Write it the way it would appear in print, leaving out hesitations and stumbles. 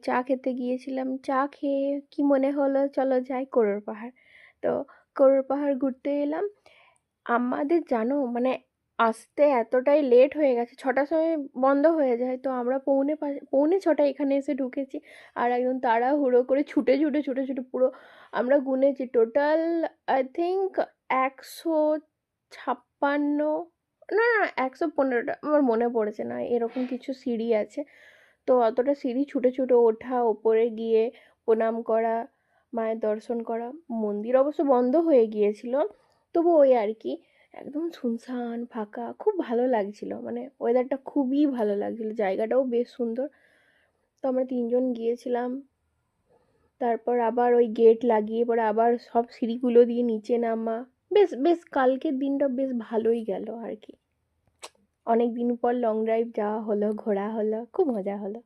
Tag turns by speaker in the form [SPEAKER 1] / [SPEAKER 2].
[SPEAKER 1] চা খেতে গিয়েছিলাম। চা খেয়ে কি মনে হলো চলো যাই কোড়র পাহাড়। তো কোড়র পাহাড় ঘুরতে এলাম। আমাদের জানো মানে আসতে এতটাই লেট হয়ে গেছে, 6টার সময় বন্ধ হয়ে যায়, তো আমরা পৌনে 6টায় এখানে এসে ঢুকেছি। আর একদম তাড়াহুড়ো করে ছুটে ছুটে ছুটে ছুটে পুরো আমরা গুনেছি টোটাল আই থিঙ্ক 156, না না 115টা আমার মনে পড়েছে না, এরকম কিছু সিঁড়ি আছে। তো অতটা সিঁড়ি ছুটে ছুটে ওঠা, ওপরে গিয়ে প্রণাম করা, মায়ের দর্শন করা। মন্দির অবশ্য বন্ধ হয়ে গিয়েছিল, তবু ওই আর কি একদম শুনশান ফাঁকা, খুব ভালো লাগছিল, মানে ওয়েদারটা খুবই ভালো লাগছিল, জায়গাটাও বেশ সুন্দর। তো আমরা 3জন গিয়েছিলাম। তারপর আবার ওই গেট লাগিয়ে পরে আবার সব সিঁড়িগুলো দিয়ে নিচে নামা। বেশ বেশ কালকের দিনটা বেশ ভালোই গেল আর কি। অনেক দিন পর লং ড্রাইভ যাওয়া হলো, ঘোরা হলো, খুব মজা হলো।